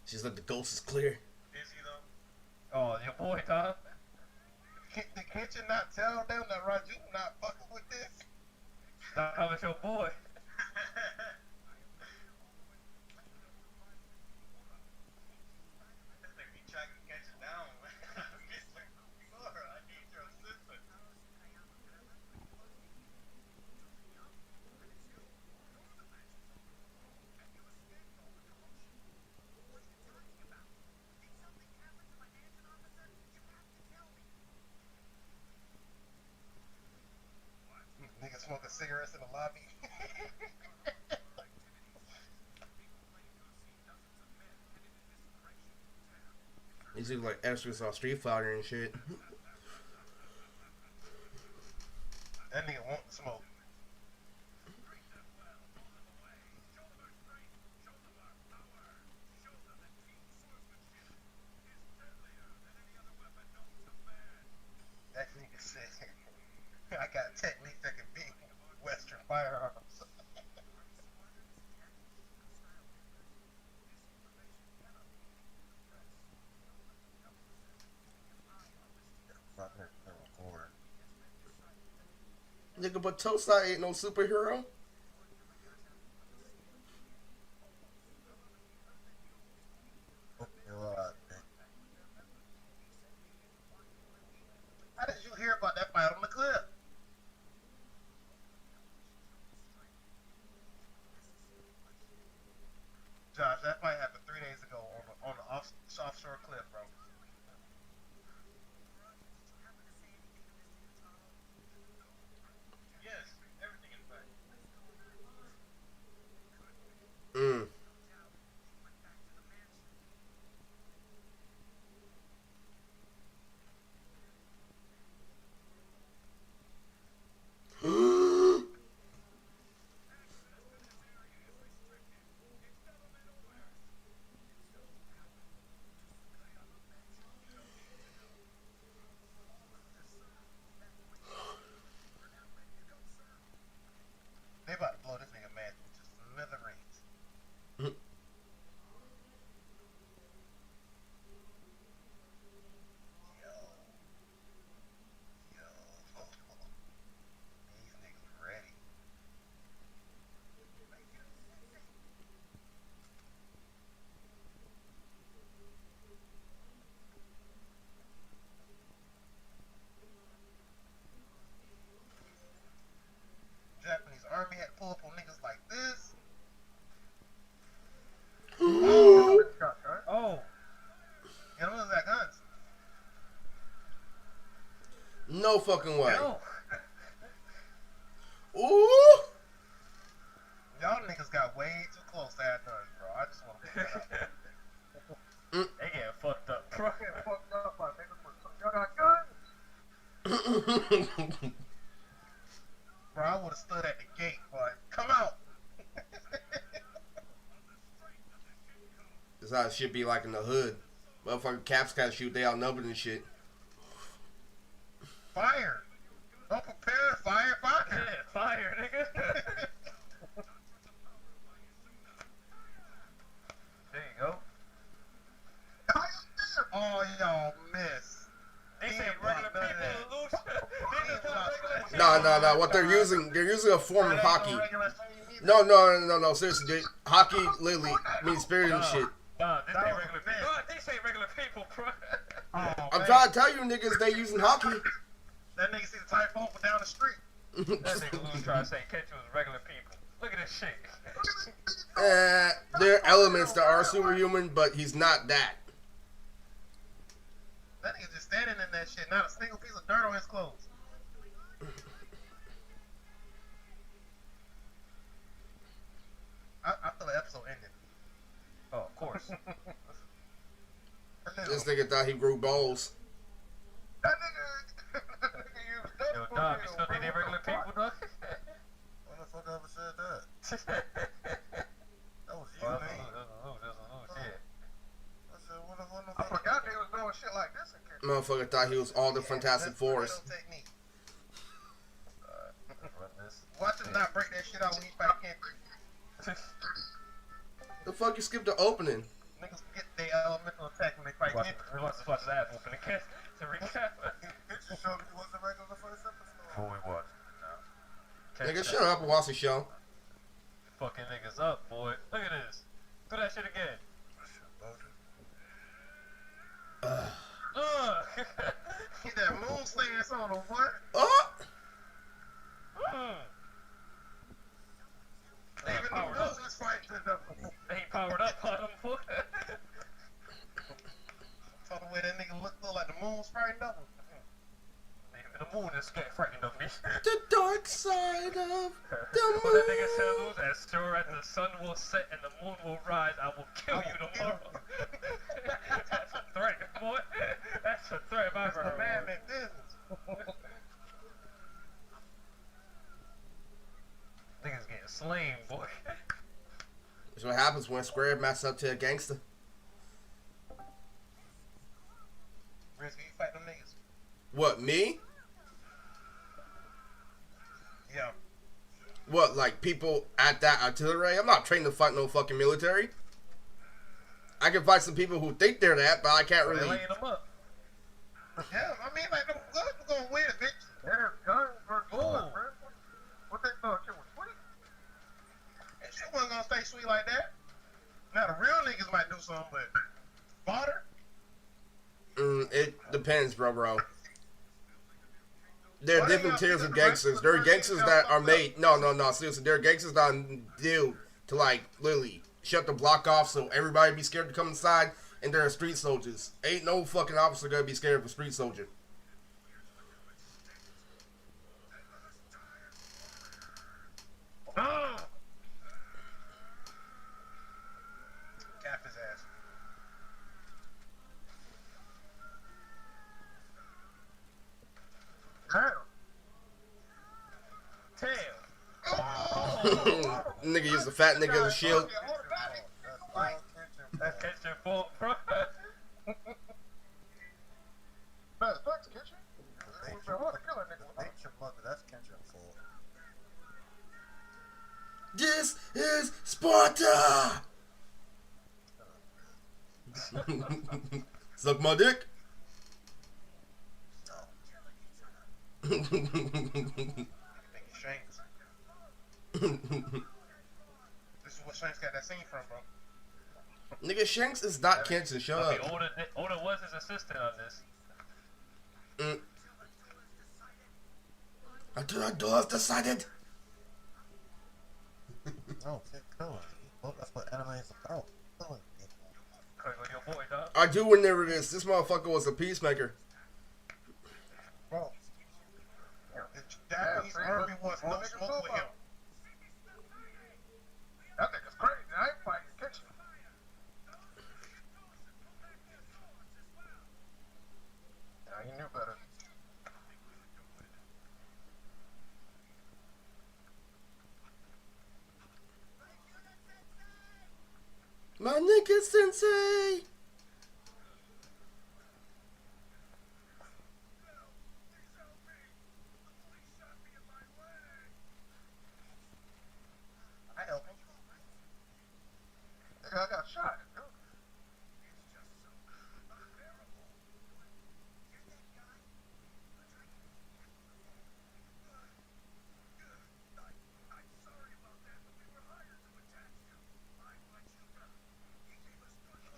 She's like, the ghost is clear. Is he though? Oh, your boy, Tom. Did Kitchen not tell them that Raju not fucking with this? That was your boy. Nigga smoking cigarettes in the lobby. These look like extras on Street Fighter and shit. That nigga want smoke. nigga, but Tosai ain't no superhero. How did you hear about that fight on the clip? Josh, that fight happened 3 days ago on the offshore cliff, bro. Yes, everything in fact. They about to blow this nigga man to smithereens. These niggas ready. Japanese army had to pull up on niggas like this. Oh, You know, those got guns. No fucking way. no. Ooh. Y'all niggas got way too close to that guns, bro. I just want to put that out. They getting fucked up, bro. Fucked up by niggas with y'all got guns. Bro, I would have stood at the gate, boy. Come out. That's how it should be like in the hood. Motherfucking Caps gotta shoot, they outnumbered and shit. Fire. Don't prepare. Fire. Yeah, Fire. fire, nigga. There you go. Oh, y'all miss. They say Ain't regular blocked none of people that. lose. Niggas not regular people. No. What they're using a form of hockey. No. No. Seriously, dude. Hockey literally means spirit and shit. Nah, this That ain't was regular bad. people. Nah, these ain't regular people, bro. Oh, I'm man. trying to tell you niggas they using hocky. That nigga see the typhoon from down the street. That nigga Lou trying to say catch you as regular people. Look at this shit. There are elements that are superhuman, but he's not that. That nigga just standing in that shit. Not a single piece of dirt on his clothes. I feel the episode ended. Oh, of course. This nigga thought he grew balls. That nigga. That nigga used Yo, dog, you still think they regular people, dog? When the fuck I ever said that? That was you, Well, man. that's a lose, yeah. I said, what the fuck? I forgot they was doing shit like this in Kitchen. Motherfucker thought he was all the Fantastic Fours. Technique. Run this. Watch him not break that shit out when he fight Kendrick. The fuck you skipped the opening? Niggas get their elemental attack when they fight Watch Kendrick. his ass open again to recap. Picture showed me wasn't regular the first episode. Who we watch? Nigga, shut up and watch the show. Fucking niggas up, boy. Look at this. Do that shit again. Get that moon stance on him, boy. Oh! Even the Powered up. moon is fighting the They powered up on him, boy. Saw the way that nigga looked like the moon's fighting double. The moon is getting frightened of me. The dark side of the What that nigga said, moon. Luz, as sure as the sun will set and the moon will rise, I will kill you tomorrow. That's a threat, boy. That's a threat if I ever The heard man one. meant business. Niggas getting slain, boy. That's what happens when Square messes up to a gangster. Risky, you fight them niggas. What, me? Yeah. What, like people at that artillery? I'm not trained to fight no fucking military. I can fight some people who think they're that, but I can't They really. laying them up. Yeah, I mean, like, them guns are gonna win eventually. Their guns were Ooh. sweet like that. Now the real niggas might do something, but fodder. It depends, bro. There are Why different y'all tiers think of the rest gangsters. of the There are person gangsters got that are fucked made. up? No. Seriously, there are gangsters that deal to like literally shut the block off so everybody be scared to come inside. And there are street soldiers. Ain't no fucking officer gonna be scared of a street soldier. Cap his ass. Damn. Nigga use a fat nigga as a shield. That's your fault, bro. Thanks, kitchen. Ain't your mother, that's Kendrick's fault. This is Sparta. Suck my dick. Think it's Shanks. This is what Shanks got that scene from, bro. Nigga, Shanks is not Kenton. Shut I mean, up. Oda was his assistant on this. Until our doors decided. No, keep killing. Well, that's what anime is about. Killing people. Cause your boy, dog. I do remember this. This motherfucker was a peacemaker. Bro. The Japanese army wants no smoke with him. That nigga's crazy. I ain't fighting kitchen. Nah, you knew better. My nigga sensei. I help him. Nigga, I got shot.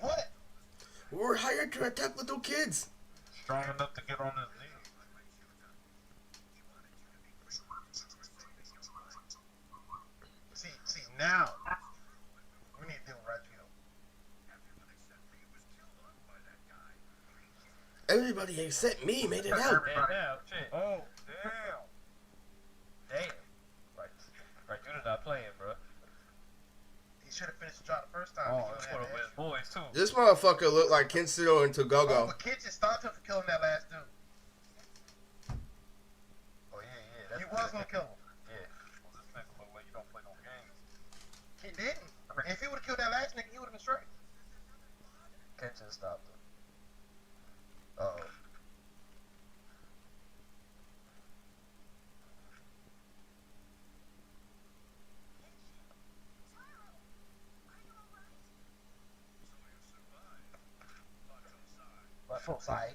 What? We were hired to attack little kids. Strong enough to get on his knees. See, now we need to deal with Raju. Everybody except me made it out. Damn, shit. Oh, damn. Damn. Right, you're not playing, bro. He should have finished the job the first time. Oh, He that's would've one had of his that boys, too. This motherfucker looked like Kenshiro and shit. Oh, Togogo. but Kitchen stopped him from killing that last dude. Oh, yeah. He was gonna kill him. Yeah. Well, this nigga look like you don't play no games. He didn't. If he would have killed that last nigga, he would have been straight. Kenshin stopped him. Uh-oh. Left on side.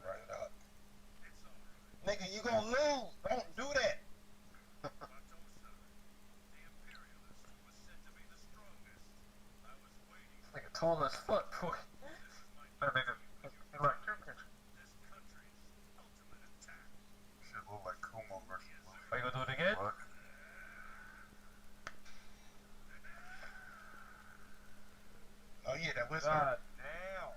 Run it up. Nigga, you gonna lose. Don't do that. Nigga tall as fuck, boy. That nigga, he like you, Kenshin. Shit look like Kumo versus Are you gonna do it again? What? Oh yeah, that whisper. God damn.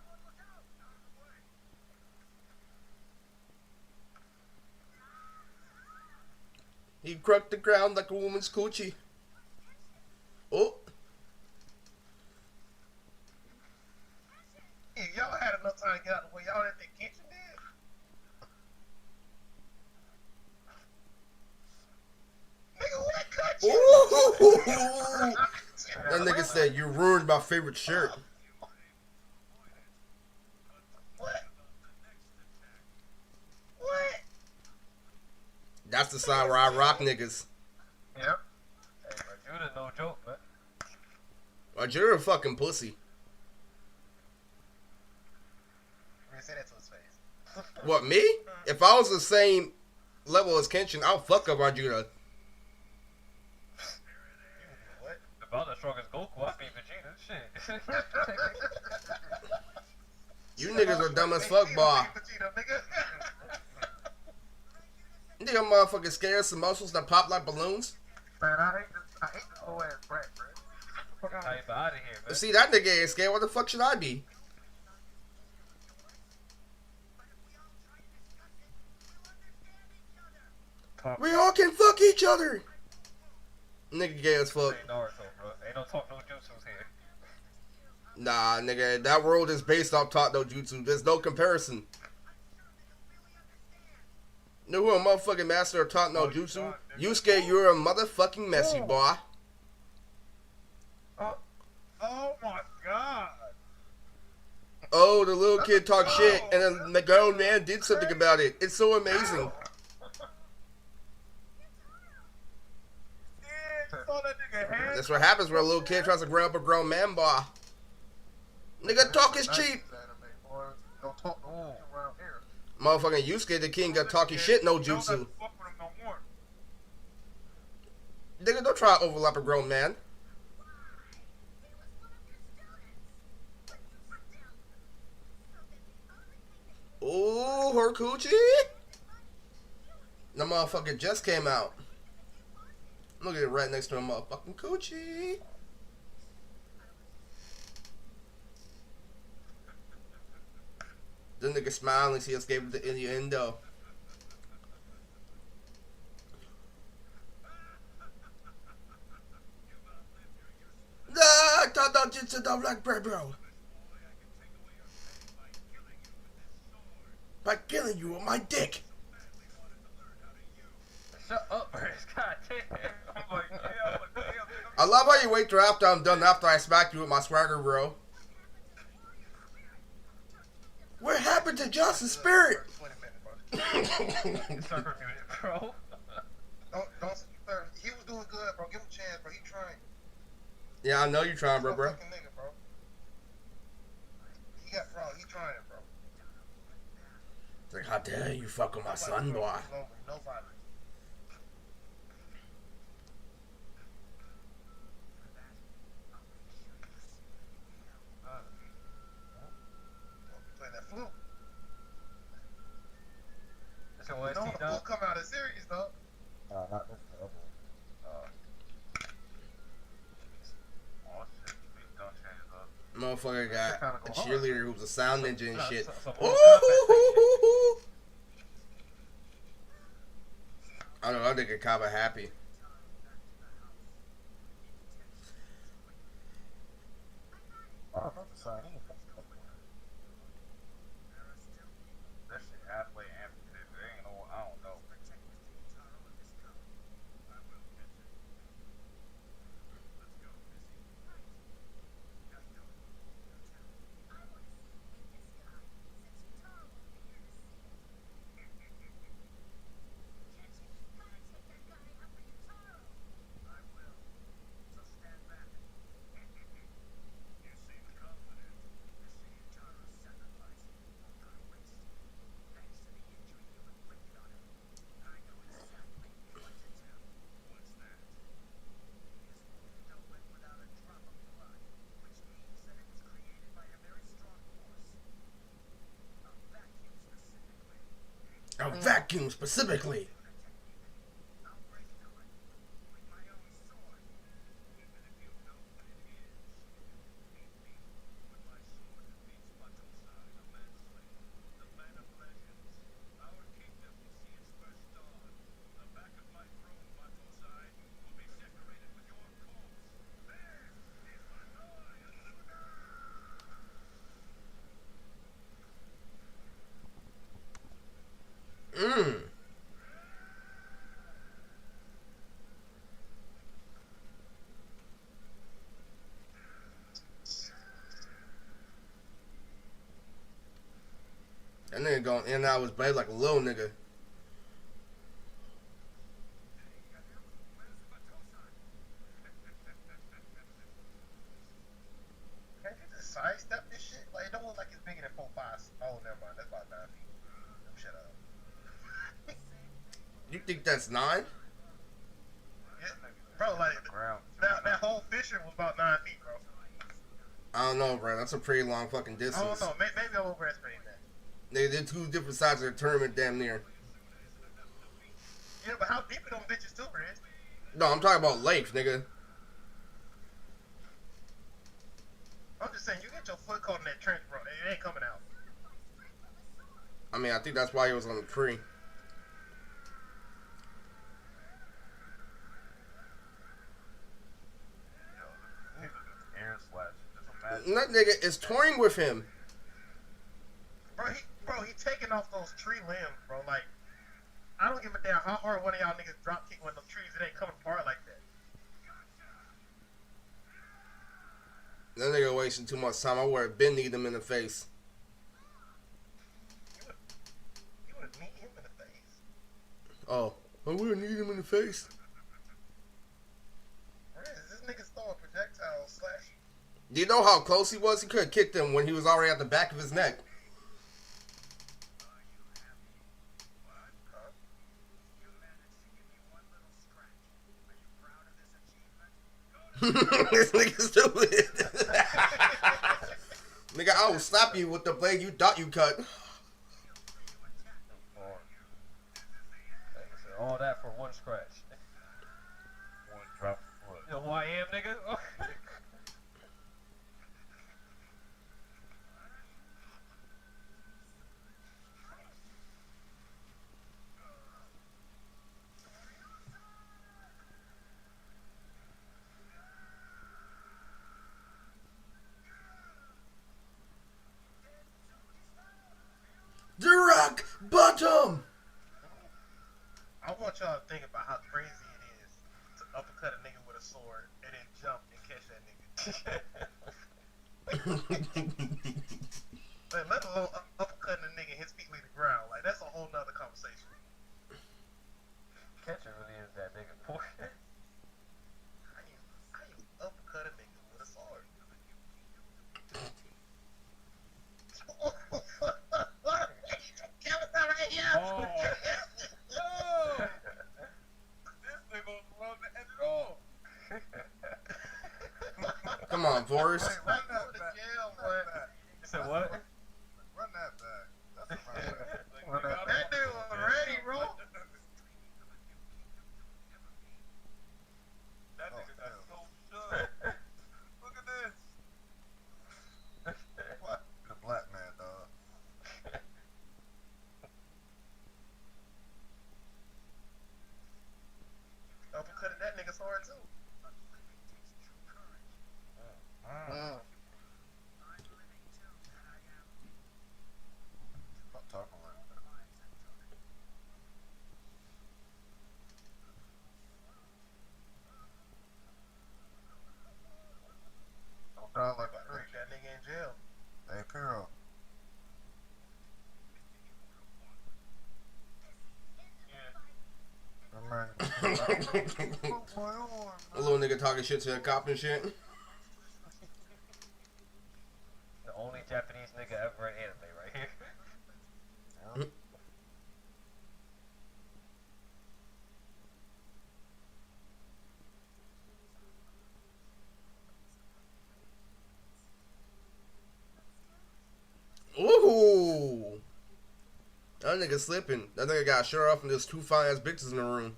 He cracked the ground like a woman's coochie. Oh. Yeah, y'all had enough time to get out of the way. Y'all didn't think Kitchen did? Nigga, what cut you? Ooh. That nigga said, you ruined my favorite shirt. What? What? That's the side where I rock niggas. Yep. Hey, bro, you didn't no joke, man. You're a fucking pussy. You say that to his face. What, me? If I was the same level as Kenshin, I'll fuck up Arjuna. What? About the strongest Goku, I beat Vegeta. Shit. You niggas are dumb as fuck, boy. Nigga motherfucking scared of some muscles that pop like balloons. Man, I hate this whole ass brat, bro. Fuck out How you out of here, man? See, that nigga ain't scared. What the fuck should I be? We all can fuck each other. Nigga gay as fuck. Ain't Naruto, bro. Ain't no talk no jutsus here. Nah, nigga, that world is based off Talk No Jutsu. There's no comparison. You know who a motherfucking master of Talk No Jutsu? Yusuke, you're a motherfucking messy boy. Oh my god. Oh, the little kid talked shit, and then the grown man did something about it. It's so amazing. That's what happens when a little kid tries to grow up a grown man, boy. Nigga, talk is cheap. Don't talk no shit around here. Motherfucking Yusuke, the king, got talking shit, no jutsu. Nigga, don't try to overlap a grown man. Ooh, her coochie? The motherfucker just came out. Look at it right next to a motherfucking coochie. The nigga smiling, see us gave the innuendo. Nah, talk about jutsu, don't like bro. By killing you with my dick. Shut up, Chris. God damn. I'm like, damn. I love how you wait till after I'm done after I smack you with my swagger, bro. What happened to Johnson's spirit? 20 minutes, bro. Bro. Don't, he was doing good, bro. Give him a chance, bro. He trying. Yeah, I know you trying, bro. Fucking nigga, bro. He trying, bro. It's like, how dare you fuck with my son, boy? Nobody. Play that flute. That's your No, OST, the dog. flute come out of series, though. Not this level. Oh, shit. Please don't change it up. Motherfucker got a cheerleader who's a sound ninja and shit. Some Ooh. I don't know, that nigga kinda happy. Oh, I'm not deciding. That shit halfway amputated. There ain't no, I don't know. A vacuum specifically. That nigga going in and out of his blade like a little nigga. think that's 9? Yeah, bro, like Ground. that whole fissure was about 9 feet, bro. I don't know, bro. That's a pretty long fucking I distance. don't know. Maybe I'm overestimating that. They did 2 different sides of the tournament, damn near. Yeah, but how deep are them bitches too, Riz? No, I'm talking about length, nigga. I'm just saying, you get your foot caught in that trench, bro. It ain't coming out. I mean, I think that's why he was on the tree. Air slash. Just imagine. That nigga is toying with him. Bro, he taking off those tree limbs, bro. Like, I don't give a damn how hard one of y'all niggas drop kick one of those trees. It ain't coming apart like that. That nigga wasting too much time. I would have been need him in the face. You would meet him in the face. Oh, I would have need him in the face. Riz, this nigga's throwing projectiles slash. Do you know how close he was? He could have kicked him when he was already at the back of his neck. This nigga stupid. Nigga, I will slap you with the blade you thought you cut. All that for one scratch. One drop foot. You know who I am, nigga? The rock bottom. I want y'all to think about how crazy it is to uppercut a nigga with a sword and then jump and catch that nigga. Like, let alone uppercutting a nigga and his feet leave the ground. Like, that's a whole nother conversation. Catcher really is that nigga important. How you uppercut a nigga with a sword? Right here. Oh. Oh! This nigga was love to end it all. Come on, Forrest. Hey, run that back. Run that You said what? back. Run that back. That's a run back. Run that That dude was ready, bro. That nigga got so shook. Look at this. What? The black man, dog. Uppercutted that nigga sword too. Stop talking like that. Don't die like a Break freak. that nigga in jail. Hey, Piro. A little nigga talking shit to a cop and shit. The only Japanese nigga ever in anime right here. Ooh. That nigga slipping. That nigga got shirt off and there's 2 fine ass bitches in the room.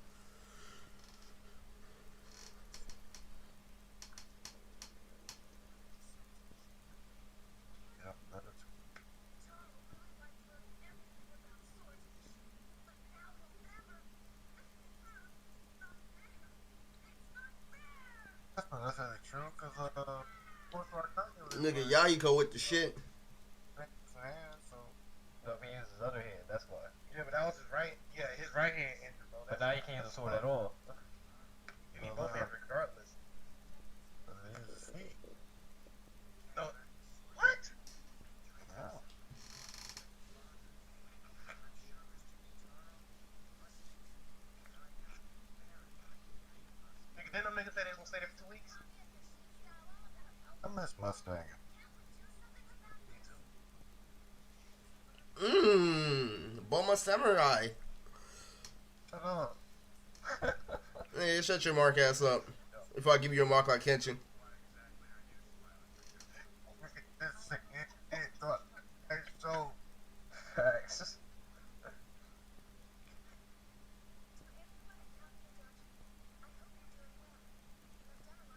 Yep, that is. That's not necessarily true, cause Force Rock Nigga Yahiko with the shit. So So if he uses his other hand, that's why. Yeah, but that was his right. Yeah, his right hand injured, bro. But now you can't use a sword at all. You need both hands regardless. he uses his feet. No. What? Yeah. Nigga, didn't them niggas say they was gonna stay there for 2 weeks? I miss Mustang. Mmm. Boma Samurai. Shut on? Hey, shut your mark ass up. If I give you a mark like Kenshin. So, Facts.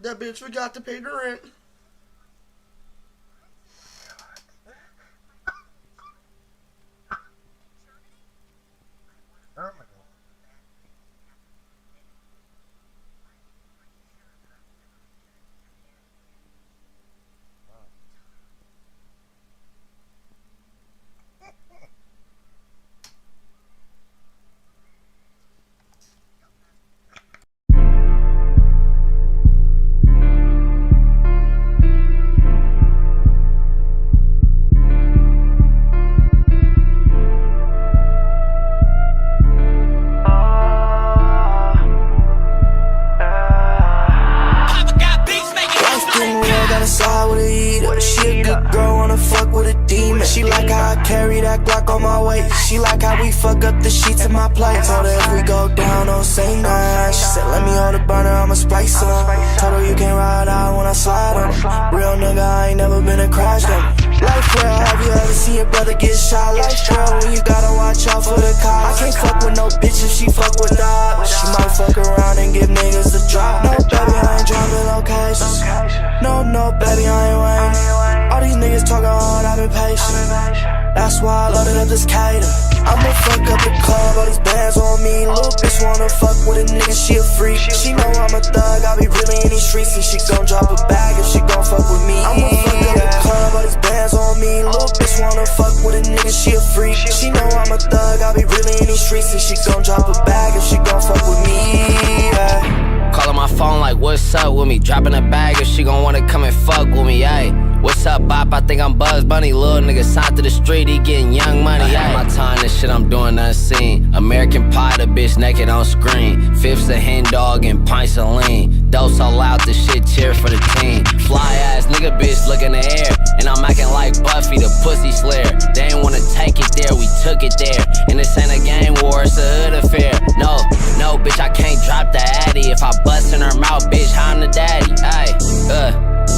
That bitch forgot to pay the rent. Germany. She a good girl, wanna fuck with a demon. She like how I carry that Glock on my waist. She like how we fuck up the sheets in my plate. Told her if we go down, don't say nothing. She said let me hold the burner, I'ma spice some. Told her you can't ride out when I slide on. Real nigga, I ain't never been a crash dummy. Life real, have you ever seen your brother get shot? Life real, when you gotta watch out for the cops. I can't fuck with no bitch if she fuck with that. She might fuck around and give niggas a drop. No baby, I ain't dropping locations. No baby, I ain't waiting. All these niggas talking hard, I've been patient. That's why I loaded up this cater. I'ma fuck up the club, all these bands on me. Little bitch wanna fuck with a nigga, she a freak. She know I'm a thug, I be really in these streets. And she gon' drop a bag if she gon' fuck with me. I'ma fuck up the club, all these bands on me. Little bitch wanna fuck with a nigga, she a freak. She know I'm a thug, I be really in these streets. And she gon' drop a bag if she gon' fuck with me, yeah. Calling my phone like, what's up with me? Dropping a bag if she gon' wanna come and fuck with me, ayy. What's up, Bop? I think I'm Buzz Bunny. Little nigga signed to the street, he getting young money. I had my time, this shit I'm doing unseen. American Pie, the bitch naked on screen. Fifths of hen dog and pints of lean. Dose so loud, the shit cheer for the team. Fly ass nigga bitch look in the air. And I'm acting like Buffy, the pussy slayer. They ain't wanna take it there, we took it there. And this ain't a game war, it's a hood affair. No, bitch, I can't drop the addy. If I bust in her mouth, bitch, how I'm the daddy. Ayy,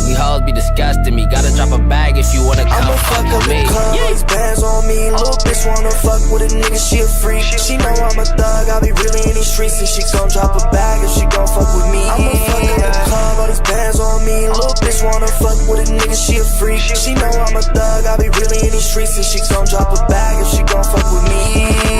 we hoes be disgusting me. Gotta drop a bag if you wanna come fuck with me. These bands on me. Little bitch wanna fuck with a nigga, she a freak. She know I'm a thug, I be really in these streets. And she gon' drop a bag if she gon' fuck with me. I'ma fuck up the club, all these bands on me. Little bitch wanna fuck with a nigga, she a freak. She know I'm a thug, I be really in these streets. And she gon' drop a bag if she gon' fuck with me.